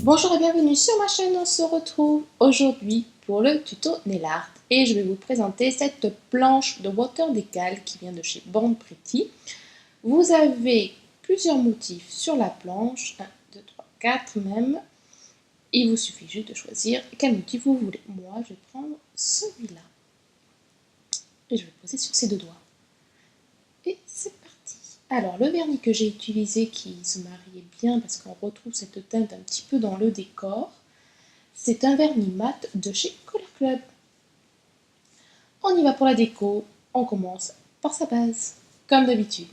Bonjour et bienvenue sur ma chaîne, on se retrouve aujourd'hui pour le tuto nail art et je vais vous présenter cette planche de water décal qui vient de chez Born Pretty. Vous avez plusieurs motifs sur la planche, 1, 2, 3, 4 même. Il vous suffit juste de choisir quel motif vous voulez. Moi je vais prendre celui-là et je vais le poser sur ces deux doigts. Et c'est parti. Alors le vernis que j'ai utilisé qui se mariait bien parce qu'on retrouve cette teinte un petit peu dans le décor, c'est un vernis mat de chez Color Club. On y va pour la déco, on commence par sa base, comme d'habitude.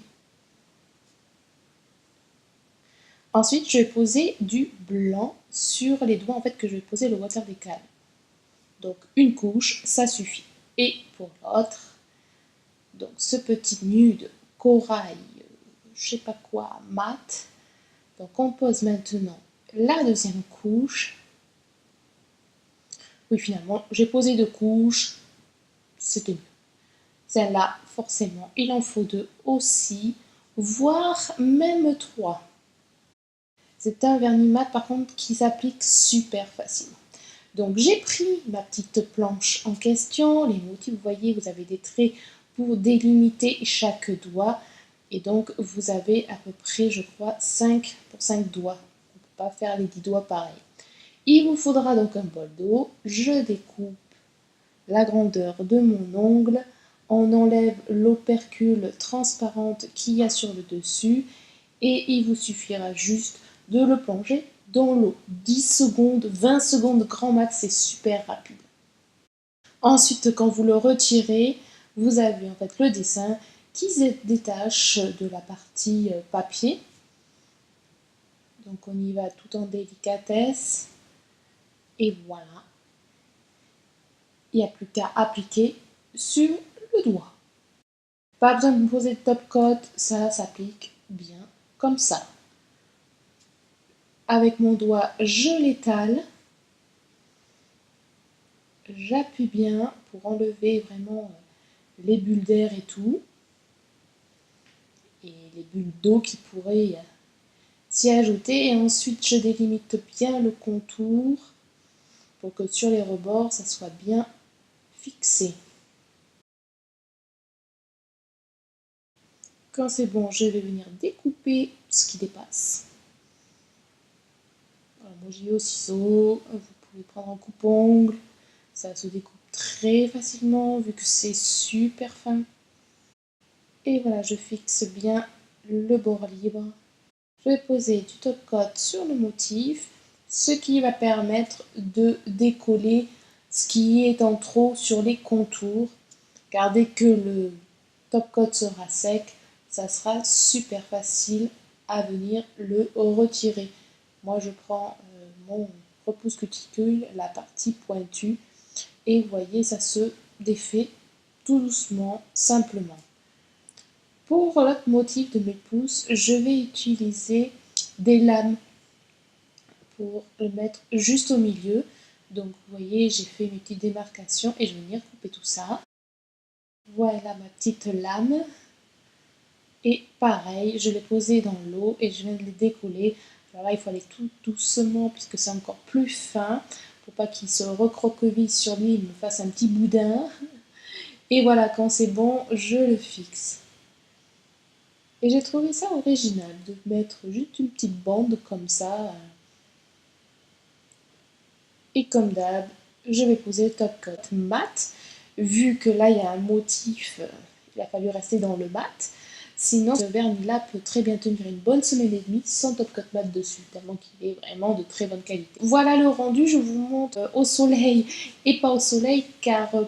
Ensuite, je vais poser du blanc sur les doigts en fait que je vais poser le water décal. Donc une couche, ça suffit. Et pour l'autre, donc ce petit nude corail, je sais pas quoi, mat. Donc on pose maintenant la deuxième couche. Oui, finalement, j'ai posé deux couches, c'était mieux. Celle-là, forcément, il en faut deux aussi, voire même trois. C'est un vernis mat par contre qui s'applique super facilement. Donc j'ai pris ma petite planche en question, les motifs, vous voyez, vous avez des traits pour délimiter chaque doigt. Et donc vous avez à peu près, je crois, 5 pour 5 doigts. On ne peut pas faire les 10 doigts pareil. Il vous faudra donc un bol d'eau. Je découpe la grandeur de mon ongle. On enlève l'opercule transparente qu'il y a sur le dessus. Et il vous suffira juste de le plonger dans l'eau. 10 secondes, 20 secondes grand max, c'est super rapide. Ensuite, quand vous le retirez, vous avez en fait le dessin qui se détache de la partie papier. Donc on y va tout en délicatesse. Et voilà. Il n'y a plus qu'à appliquer sur le doigt. Pas besoin de me poser de top coat, ça s'applique bien comme ça. Avec mon doigt, je l'étale. J'appuie bien pour enlever vraiment les bulles d'air et tout. Et les bulles d'eau qui pourraient s'y ajouter. Et ensuite, je délimite bien le contour pour que sur les rebords, ça soit bien fixé. Quand c'est bon, je vais venir découper ce qui dépasse. Alors, moi, j'y vais au ciseau. Vous pouvez prendre un coupe-ongle. Ça se découpe très facilement vu que c'est super fin. Et voilà, je fixe bien le bord libre. Je vais poser du top coat sur le motif, ce qui va permettre de décoller ce qui est en trop sur les contours. Car dès que le top coat sera sec, ça sera super facile à venir le retirer. Moi, je prends mon repousse cuticule, la partie pointue, et vous voyez, ça se défait tout doucement, simplement. Pour l'autre motif de mes pouces, je vais utiliser des lames pour le mettre juste au milieu. Donc vous voyez, j'ai fait mes petites démarcations et je vais venir couper tout ça. Voilà ma petite lame. Et pareil, je l'ai posé dans l'eau et je viens de les décoller. Alors là, il faut aller tout doucement puisque c'est encore plus fin pour pas qu'il se recroqueville sur lui et me fasse un petit boudin. Et voilà, quand c'est bon, je le fixe. Et j'ai trouvé ça original de mettre juste une petite bande comme ça. Et comme d'hab, je vais poser le top coat mat. Vu que là, il y a un motif, il a fallu rester dans le mat. Sinon, ce vernis-là peut très bien tenir une bonne semaine et demie sans top coat mat dessus, tellement qu'il est vraiment de très bonne qualité. Voilà le rendu, je vous montre au soleil et pas au soleil, car pour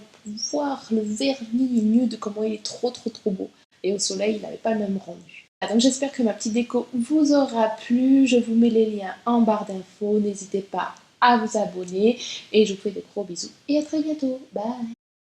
voir le vernis nude, comment il est trop beau. Et au soleil, il n'avait pas le même rendu. Donc j'espère que ma petite déco vous aura plu. Je vous mets les liens en barre d'infos. N'hésitez pas à vous abonner. Et je vous fais de gros bisous. Et à très bientôt. Bye!